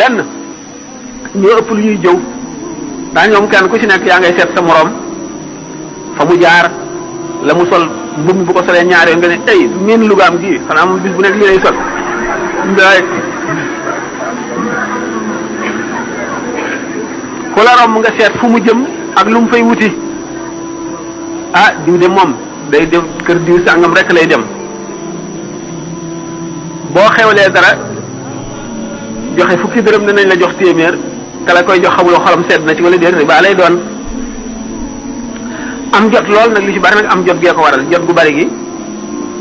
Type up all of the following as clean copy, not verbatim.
benn ñoo ëpp lu ñuy jëw daa ñoom kenn ku ci nekk yaa ngay seet sa moroom fa mu jaar la mu sol mbubb bu ko solee ñaar yoon nga ne ay miin lugaam gi xanaa moom bis bu nekk li lay sol ndaay ku la romb nga seet fu mu jëm ak lu mu fay wuti ah diw de moom day def kër diw sàngam rek lay dem boo xewlee dara joxe fukki dërëm dinañ la jox téeméer ka la koy jox xamuloo xolam sedd na ci wala déet riba lay doon am jot lool nag li ci bari nag am jot gee ko waral jot gu bari gi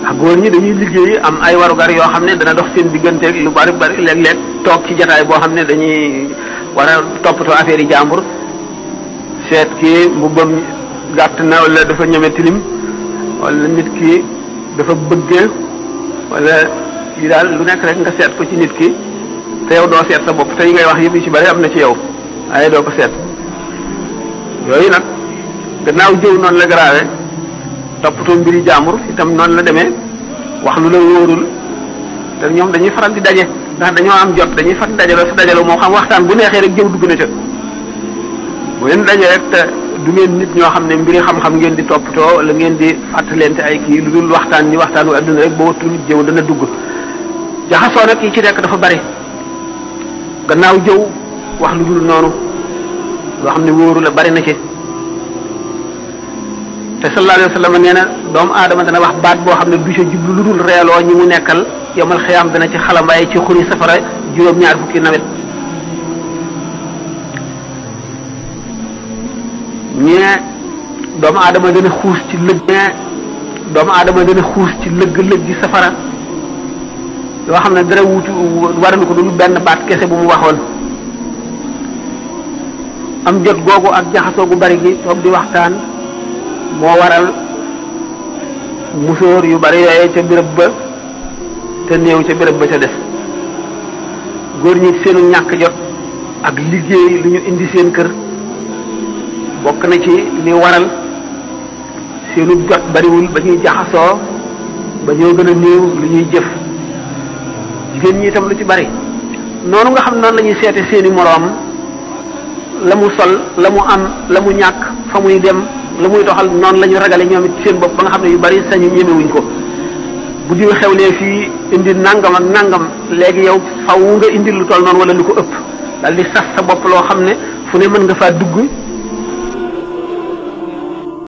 ndax góor ñi dañuy liggéey am ay warugar yoo xam ne dana dox seen digganteeg lu bari bari léeg-léeg toog ci jataay boo xam ne dañuy war a toppatoo affaire yi jàmbur seet kii mbubbam gàtt na wala dafa ñeme tilim wala nit ki dafa bëggee wala yi daal lu nekk rek nga seet ko ci nit ki te yow doo seet sa bopp te yi ngay wax yëpp yi ci bari am na ci yow waaye doo ko seet yooyu nag gannaaw jëw noonu la grave toppatoo mbiri jàmbur itam noonu la demee wax lu la wóorul te ñoom dañuy faral di daje ndax dañoo am jot dañuy faral di dajaloo sa dajaloo moo xam waxtaan bu neexee rek jëw dugg na ca bu ngeen dajee rek te du ngeen nit ñoo xam ne mbiri xam-xam ngeen di toppatoo wala ngeen di fàttalente ay kii lu dul waxtaan ñi waxtaanu adduna rek boo wattul jëw dana dugg jaxasoo nag yi ci nekk dafa bari gannaaw jëw wax lu dul noonu loo xam ne wóoru la bari na ci te sallallahu alayhi wa sallam nee na doomu aadama dana wax baat boo xam ne du ca jublu lu dul reeloo ñi mu nekkal yomal xiyaam dana ci xalambaay ci xuri safara juróom-ñaar fukki nawet ñee doomu aadama dana xuus ci lëgg doomu aadama dana xuus ci lëgg-lëggi safara yoo xam ne dara wutu waralu ko dul benn baat kese bu mu waxoon am jot googu ak jaxasoo gu bari gi toog di waxtaan moo waral musóor yu bari yooyee ca béréb ba te néew ca béréb ba ca des góor ñi seenu ñàkk jot ak liggéey lu ñu indi seen kër bokk na ci li waral seenu jot bariwul ba ñuy jaxasoo ba ñoo gën a néew lu ñuy jëf jigéen ñi itam lu ci bari noonu nga xam noonu la ñuy seete seeni moroom la mu sol la mu am la mu ñàkk fa muy dem la muy doxal noonu la ñu ragale ñoom it seen bopp ba nga xam ne yu bari sañu ñemewuñ ko bu diw xewlee fii indi nangam ak nangam léegi yow faw nga indi lu toll noonu wala lu ko ëpp dal di sas sa bopp loo xam ne fu ne mën nga faa dugg